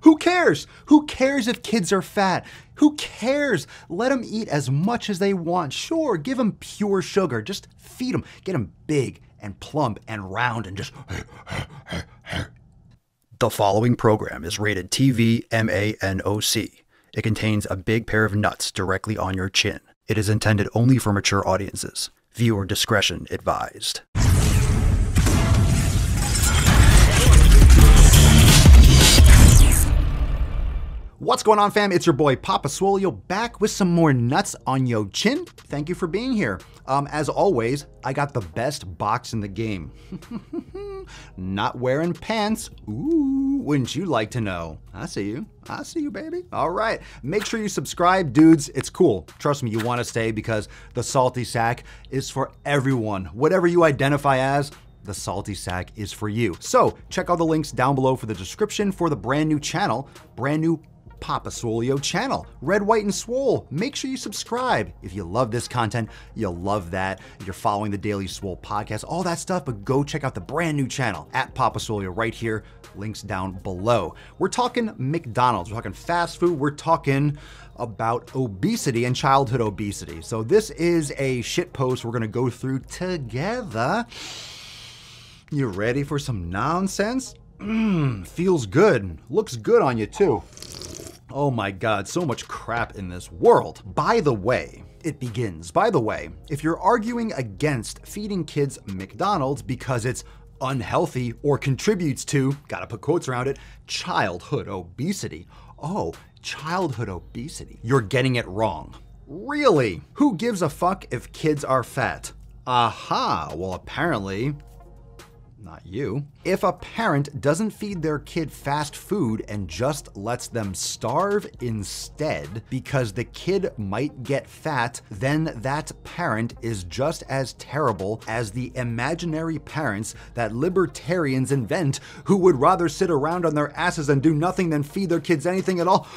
Who cares? Who cares if kids are fat? Who cares? Let them eat as much as they want. Sure, give them pure sugar. Just feed them. Get them big and plump and round and just... The following program is rated TV MANOC. It contains a big pair of nuts directly on your chin. It is intended only for mature audiences. Viewer discretion advised. What's going on, fam? It's your boy Papa Swolio back with some more nuts on yo chin. Thank you for being here. As always, I got the best box in the game. Not wearing pants. Ooh, wouldn't you like to know? I see you. I see you, baby. All right. Make sure you subscribe, dudes. It's cool. Trust me, you want to stay because the salty sack is for everyone. Whatever you identify as, the salty sack is for you. So check out the links down below for the description for the brand new channel, brand new Papa Swolio channel, Red, White, and Swole. Make sure you subscribe. If you love this content, you'll love that. You're following the Daily Swole podcast, all that stuff, but go check out the brand new channel at Papa Swolio right here. Links down below. We're talking McDonald's. We're talking fast food. We're talking about obesity and childhood obesity. So this is a shit post we're going to go through together. You ready for some nonsense? Feels good. Looks good on you too. Oh my God, so much crap in this world. By the way, it begins. By the way, if you're arguing against feeding kids McDonald's because it's unhealthy or contributes to, gotta put quotes around it, childhood obesity. Oh, childhood obesity. You're getting it wrong. Really? Who gives a fuck if kids are fat? Aha, well apparently, not you. If a parent doesn't feed their kid fast food and just lets them starve instead because the kid might get fat, then that parent is just as terrible as the imaginary parents that libertarians invent who would rather sit around on their asses and do nothing than feed their kids anything at all.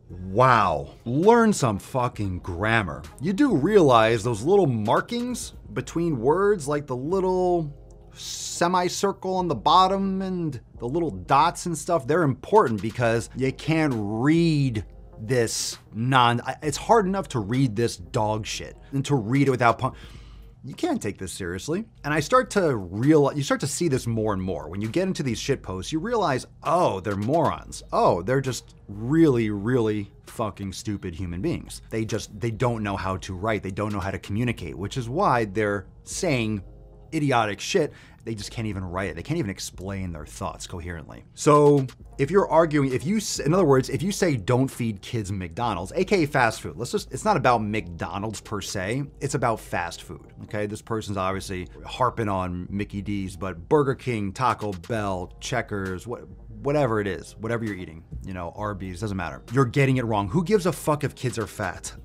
Wow. Learn some fucking grammar. You do realize those little markings between words, like the little semicircle on the bottom and the little dots and stuff, they're important because you can't read this it's hard enough to read this dog shit and to read it without you can't take this seriously. And I start to realize, you start to see this more and more. When you get into these shit posts, you realize, oh, they're morons. Oh, they're just really, really fucking stupid human beings. They don't know how to write. They don't know how to communicate, which is why they're saying idiotic shit. They just can't even write it. They can't even explain their thoughts coherently. So if you're arguing, in other words, if you say don't feed kids McDonald's, aka fast food, it's not about McDonald's per se, it's about fast food, okay? This person's obviously harping on Mickey D's, but Burger King, Taco Bell, Checkers, whatever it is, whatever you're eating, Arby's, doesn't matter. You're getting it wrong. Who gives a fuck if kids are fat?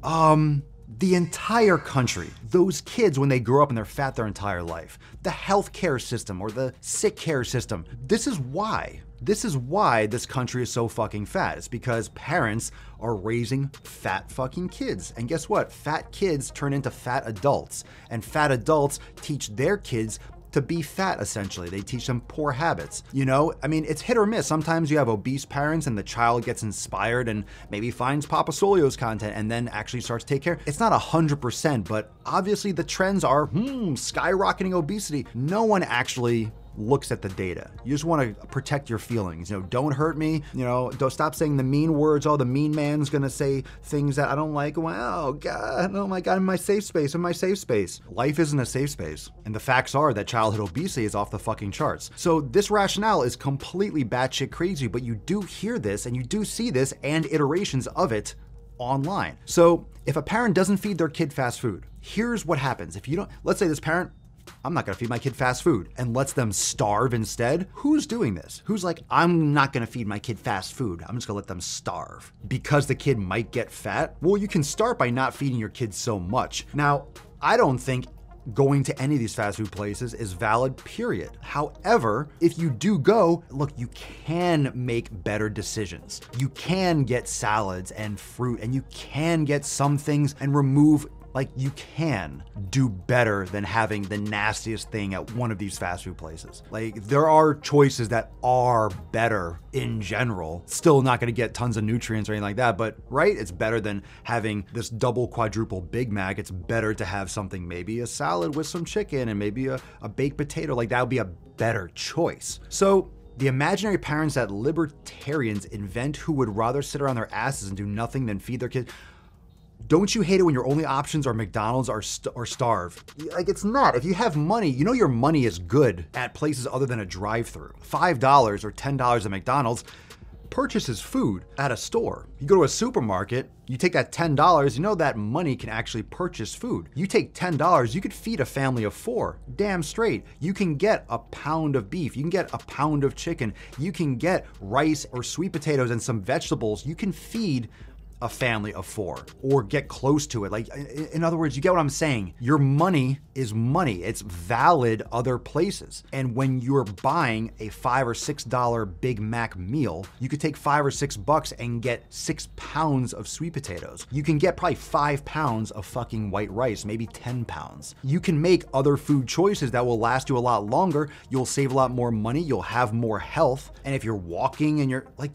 The entire country, those kids, when they grow up and they're fat their entire life, the healthcare system or the sick care system, this is why this country is so fucking fat. It's because parents are raising fat fucking kids. And guess what? Fat kids turn into fat adults, and fat adults teach their kids to be fat, essentially. They teach them poor habits. I mean, it's hit or miss. Sometimes you have obese parents and the child gets inspired and maybe finds Papa Swolio's content and then actually starts to take care. It's not 100%, but obviously the trends are skyrocketing obesity. No one actually looks at the data. You just want to protect your feelings. Don't hurt me. Don't stop saying the mean words. Oh, the mean man's gonna say things that I don't like. Oh God, oh my God, in my safe space, in my safe space. Life isn't a safe space. And the facts are that childhood obesity is off the fucking charts. So this rationale is completely batshit crazy, but you do hear this and you do see this and iterations of it online. So if a parent doesn't feed their kid fast food, here's what happens. If you don't, let's say this parent, I'm not gonna feed my kid fast food, and lets them starve instead. Who's doing this? Who's like, I'm not gonna feed my kid fast food. I'm just gonna let them starve because the kid might get fat? Well, you can start by not feeding your kids so much. Now, I don't think going to any of these fast food places is valid, period. However, if you do go, look, you can make better decisions. You can get salads and fruit, and you can get some things and remove Like, you can do better than having the nastiest thing at one of these fast food places. Like, there are choices that are better in general. Still not gonna get tons of nutrients or anything like that, but right, it's better than having this double, quadruple Big Mac. It's better to have something, maybe a salad with some chicken and maybe a baked potato. Like, that would be a better choice. So the imaginary parents that libertarians invent who would rather sit around their asses and do nothing than feed their kids. Don't you hate it when your only options are McDonald's or starve? Like, it's not. If you have money, you know your money is good at places other than a drive-thru. $5 or $10 at McDonald's purchases food at a store. You go to a supermarket, you take that $10, you know that money can actually purchase food. You take $10, you could feed a family of 4, damn straight. You can get a pound of beef, you can get a pound of chicken, you can get rice or sweet potatoes and some vegetables. You can feed a family of 4 or get close to it. Like, in other words, you get what I'm saying. Your money is money. It's valid other places. And when you're buying a $5 or $6 Big Mac meal, you could take $5 or $6 and get 6 pounds of sweet potatoes. You can get probably 5 pounds of fucking white rice, maybe 10 pounds. You can make other food choices that will last you a lot longer. You'll save a lot more money. You'll have more health. And if you're walking and you're like,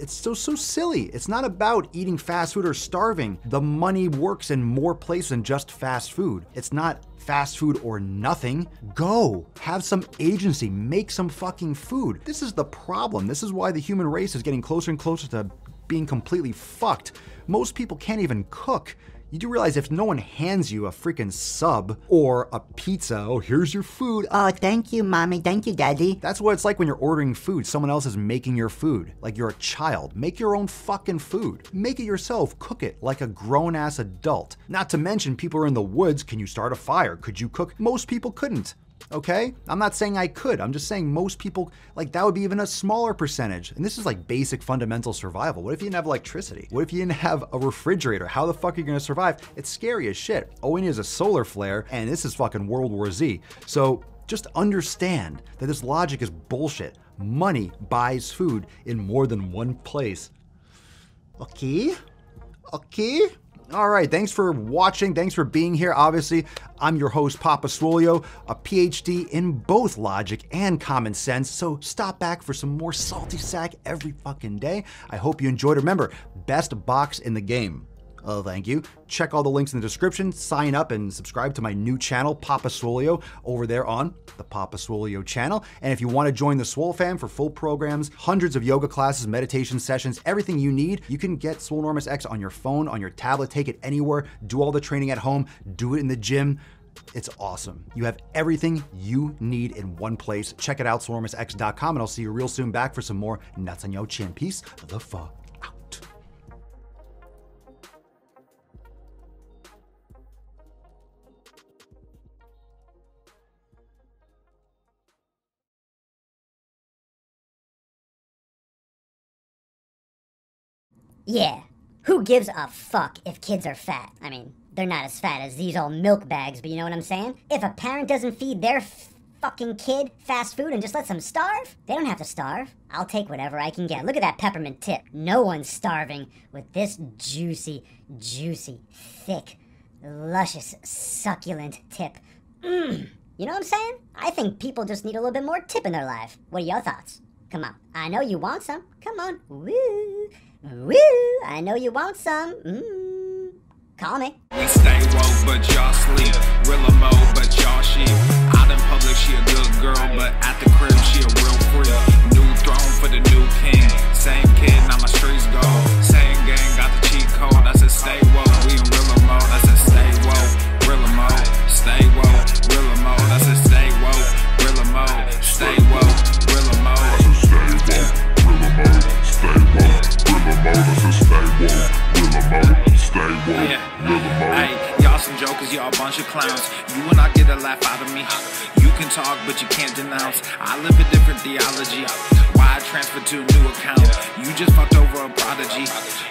it's so silly. It's not about eating fast food or starving. The money works in more places than just fast food. It's not fast food or nothing. Go, have some agency, make some fucking food. This is the problem. This is why the human race is getting closer and closer to being completely fucked. Most people can't even cook. You do realize if no one hands you a freaking sub or a pizza, oh, here's your food. Oh, thank you, Mommy. Thank you, Daddy. That's what it's like when you're ordering food. Someone else is making your food. Like you're a child. Make your own fucking food. Make it yourself. Cook it like a grown-ass adult. Not to mention, people are in the woods. Can you start a fire? Could you cook? Most people couldn't. Okay? I'm not saying I could. I'm just saying most people, like, that would be even a smaller percentage. And this is like basic fundamental survival. What if you didn't have electricity? What if you didn't have a refrigerator? How the fuck are you gonna survive? It's scary as shit. All we need is a solar flare, and this is fucking World War Z. So just understand that this logic is bullshit. Money buys food in more than one place. Okay? Okay? All right, thanks for watching. Thanks for being here. Obviously, I'm your host, Papa Swolio, a PhD in both logic and common sense. So stop back for some more salty sack every fucking day. I hope you enjoyed. Remember, best box in the game. Oh, thank you. Check all the links in the description. Sign up and subscribe to my new channel, Papa Swolio, over there on the Papa Swolio channel. And if you want to join the Swole fam for full programs, hundreds of yoga classes, meditation sessions, everything you need, you can get Swolenormous X on your phone, on your tablet, take it anywhere, do all the training at home, do it in the gym. It's awesome. You have everything you need in one place. Check it out, swolenormousx.com, and I'll see you real soon back for some more nuts on your chin. Peace the fuck. Yeah, who gives a fuck if kids are fat? I mean, they're not as fat as these old milk bags, but you know what I'm saying? If a parent doesn't feed their fucking kid fast food and just lets them starve, they don't have to starve. I'll take whatever I can get. Look at that peppermint tip. No one's starving with this juicy, thick, luscious, succulent tip. You know what I'm saying? I think people just need a little bit more tip in their life. What are your thoughts? Come on. I know you want some. Come on. Woo. Woo! I know you want some. Call me. We stay woke, but y'all sleep. Rilla mo, but y'all sheep. Out in public, she a good girl, but at the crib, she a real freak. New throne for the new king. Same kid, now my streets go. Same gang, got the cheat code. I said stay woke. We in Rilla mo. I said stay woke. Rilla mo. Stay woke. Rilla mo. I said stay woke. Rilla mo. Stay woke. Rilla mo. I said stay woke. Rilla mo. Stay woke. Hey, y'all some jokers, y'all a bunch of clowns. You will not get a laugh out of me. You can talk, but you can't denounce. I live a different theology. Why I transfer to a new account? You just fucked over a prodigy.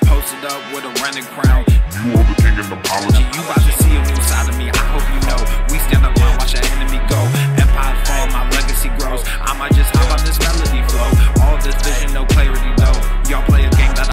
Posted up with a rented crown. You are the king of apology. You about to see a new side of me. I hope you know. We stand up and watch our enemy go. Empire fall, my legacy grows. I might just hop on this melody flow. All this vision